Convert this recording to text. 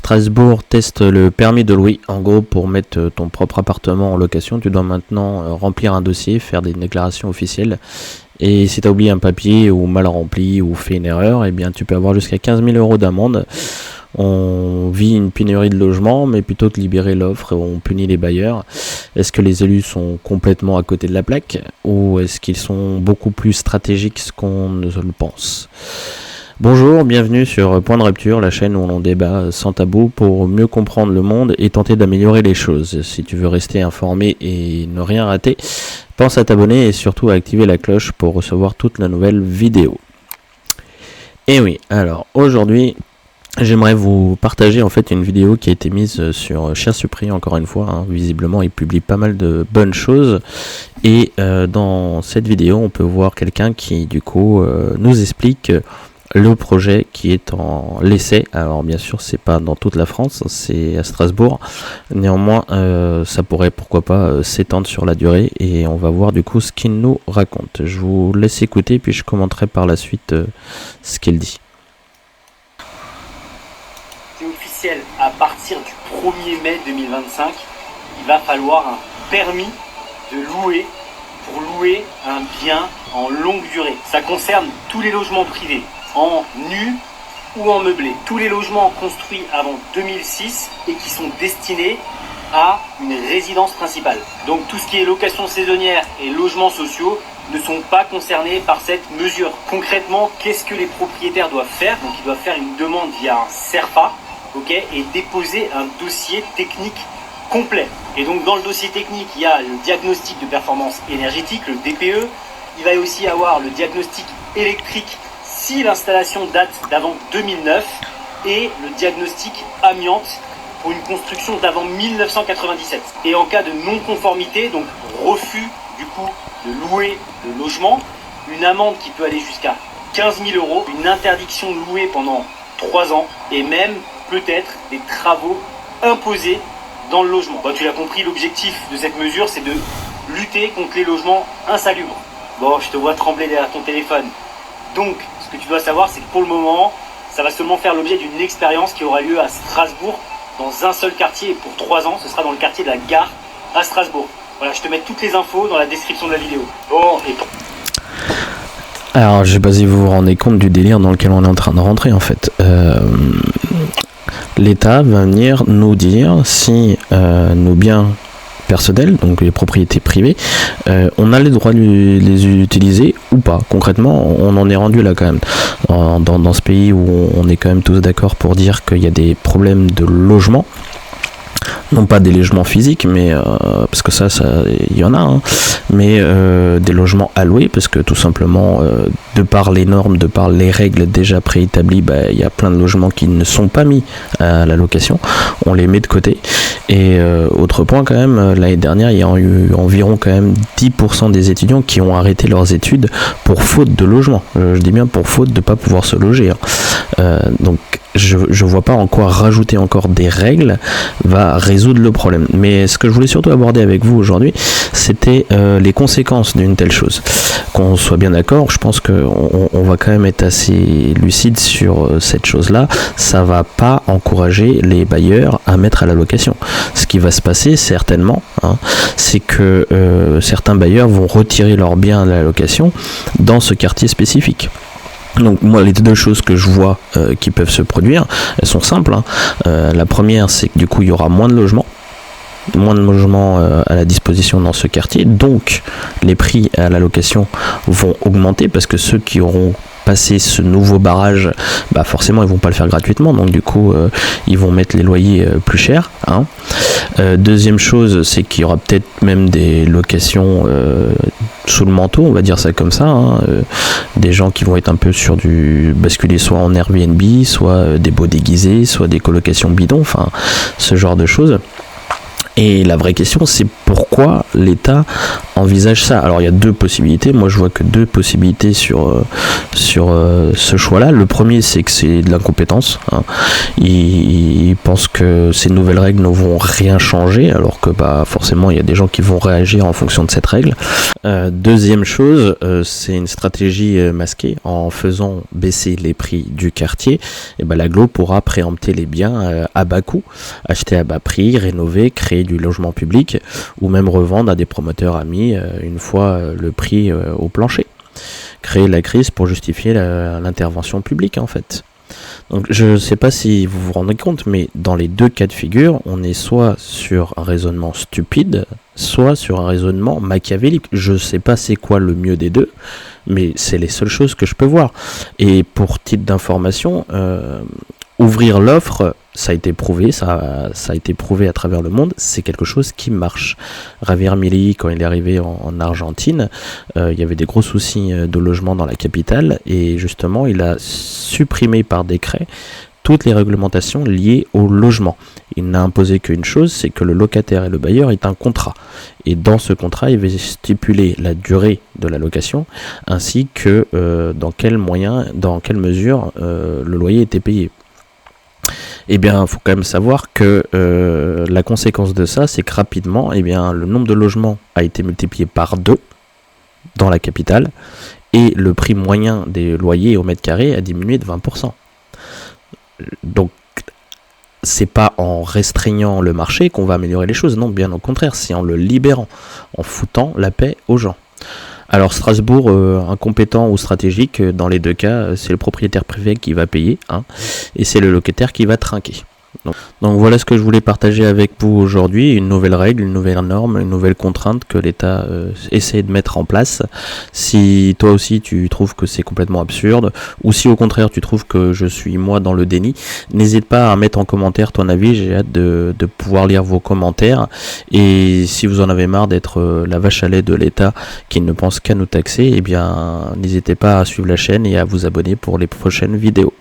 Strasbourg teste le permis de louer. En gros, pour mettre ton propre appartement en location, tu dois maintenant remplir un dossier, faire des déclarations officielles. Et si tu as oublié un papier ou mal rempli ou fait une erreur, eh bien tu peux avoir jusqu'à 15 000 € d'amende. On vit une pénurie de logements, mais plutôt que libérer l'offre, on punit les bailleurs. Est-ce que les élus sont complètement à côté de la plaque ou est-ce qu'ils sont beaucoup plus stratégiques qu'on ne le pense ? Bonjour, bienvenue sur Point de Rupture, la chaîne où on débat sans tabou pour mieux comprendre le monde et tenter d'améliorer les choses. Si tu veux rester informé et ne rien rater, pense à t'abonner et surtout à activer la cloche pour recevoir toutes les nouvelles vidéos. Et oui, alors aujourd'hui, j'aimerais vous partager en fait une vidéo qui a été mise sur Chien Supri, encore une fois, visiblement il publie pas mal de bonnes choses et dans cette vidéo on peut voir quelqu'un qui du coup nous explique le projet qui est en l'essai. Alors bien sûr c'est pas dans toute la France, c'est à Strasbourg, néanmoins ça pourrait pourquoi pas s'étendre sur la durée et on va voir du coup ce qu'il nous raconte. Je vous laisse écouter puis je commenterai par la suite ce qu'il dit. C'est officiel, à partir du 1er mai 2025, il va falloir un permis de louer pour louer un bien en longue durée. Ça concerne tous les logements privés, en nu ou en meublé. Tous les logements construits avant 2006 et qui sont destinés à une résidence principale. Donc tout ce qui est location saisonnière et logements sociaux ne sont pas concernés par cette mesure. Concrètement, qu'est-ce que les propriétaires doivent faire ? Donc ils doivent faire une demande via un CERFA, et déposer un dossier technique complet. Et donc dans le dossier technique, il y a le diagnostic de performance énergétique, le DPE. Il va aussi y avoir le diagnostic électrique si l'installation date d'avant 2009 et le diagnostic amiante pour une construction d'avant 1997. Et en cas de non-conformité, donc refus du coup de louer le logement, une amende qui peut aller jusqu'à 15 000 €, une interdiction de louer pendant 3 ans et même peut-être des travaux imposés dans le logement. Bon, tu l'as compris, l'objectif de cette mesure, c'est de lutter contre les logements insalubres. Bon, je te vois trembler derrière ton téléphone. Donc, ce que tu dois savoir, c'est que pour le moment, ça va seulement faire l'objet d'une expérience qui aura lieu à Strasbourg, dans un seul quartier, et pour 3 ans, ce sera dans le quartier de la Gare à Strasbourg. Voilà, je te mets toutes les infos dans la description de la vidéo. Bon, et alors, je sais pas si vous vous rendez compte du délire dans lequel on est en train de rentrer en fait. L'État va venir nous dire si nos biens personnels, donc les propriétés privées, on a le droit de les utiliser ou pas. Concrètement, on en est rendu là quand même. Dans ce pays où on est quand même tous d'accord pour dire qu'il y a des problèmes de logement. Non pas des logements physiques, mais parce que ça il y en a, mais des logements alloués, parce que tout simplement, de par les normes, de par les règles déjà préétablies, il y a plein de logements qui ne sont pas mis à la location, on les met de côté. Et autre point quand même, l'année dernière, il y a eu environ quand même 10% des étudiants qui ont arrêté leurs études pour faute de logement. Je dis bien pour faute de ne pas pouvoir se loger. Donc je vois pas en quoi rajouter encore des règles va résoudre le problème. Mais ce que je voulais surtout aborder avec vous aujourd'hui, c'était les conséquences d'une telle chose. Qu'on soit bien d'accord, je pense qu'on va quand même être assez lucide sur cette chose-là. Ça va pas encourager les bailleurs à mettre à la location. Ce qui va se passer certainement, c'est que certains bailleurs vont retirer leurs biens à la location dans ce quartier spécifique. Donc moi, les deux choses que je vois qui peuvent se produire, elles sont simples. La première, c'est que du coup il y aura moins de logements à la disposition dans ce quartier, donc les prix à la location vont augmenter parce que ceux qui auront passé ce nouveau barrage, forcément ils vont pas le faire gratuitement, donc du coup ils vont mettre les loyers plus chers. Deuxième chose, c'est qu'il y aura peut-être même des locations sous le manteau, on va dire ça comme ça, des gens qui vont être un peu sur du basculer soit en Airbnb, soit des baux déguisés, soit des colocations bidons, enfin ce genre de choses. Et la vraie question, c'est pourquoi l'État envisage ça. Alors il y a deux possibilités, moi je vois que deux possibilités sur ce choix-là. Le premier, c'est que c'est de l'incompétence, hein. Ils pensent que ces nouvelles règles ne vont rien changer, alors que forcément il y a des gens qui vont réagir en fonction de cette règle. Deuxième chose, c'est une stratégie masquée. En faisant baisser les prix du quartier, et l'agglo pourra préempter les biens à bas coût, acheter à bas prix, rénover, créer du logement public, ou même revendre à des promoteurs amis une fois le prix au plancher. Créer la crise pour justifier l'intervention publique, en fait. Donc je ne sais pas si vous vous rendez compte, mais dans les deux cas de figure, on est soit sur un raisonnement stupide, soit sur un raisonnement machiavélique. Je ne sais pas c'est quoi le mieux des deux, mais c'est les seules choses que je peux voir. Et pour titre d'information, ouvrir l'offre, ça a été prouvé, ça a été prouvé à travers le monde, c'est quelque chose qui marche. Javier Milei, quand il est arrivé en Argentine, il y avait des gros soucis de logement dans la capitale, et justement il a supprimé par décret toutes les réglementations liées au logement. Il n'a imposé qu'une chose, c'est que le locataire et le bailleur aient un contrat. Et dans ce contrat, il va stipuler la durée de la location, ainsi que dans quel mesure le loyer était payé. Eh bien, il faut quand même savoir que la conséquence de ça, c'est que rapidement, le nombre de logements a été multiplié par 2 dans la capitale, et le prix moyen des loyers au mètre carré a diminué de 20%. Donc, c'est pas en restreignant le marché qu'on va améliorer les choses, non, bien au contraire, c'est en le libérant, en foutant la paix aux gens. Alors Strasbourg, incompétent ou stratégique, dans les deux cas, c'est le propriétaire privé qui va payer, hein, et c'est le locataire qui va trinquer. Donc voilà ce que je voulais partager avec vous aujourd'hui, une nouvelle règle, une nouvelle norme, une nouvelle contrainte que l'État essaie de mettre en place. Si toi aussi tu trouves que c'est complètement absurde, ou si au contraire tu trouves que je suis moi dans le déni, n'hésite pas à mettre en commentaire ton avis, j'ai hâte de pouvoir lire vos commentaires. Et si vous en avez marre d'être la vache à lait de l'État qui ne pense qu'à nous taxer, n'hésitez pas à suivre la chaîne et à vous abonner pour les prochaines vidéos.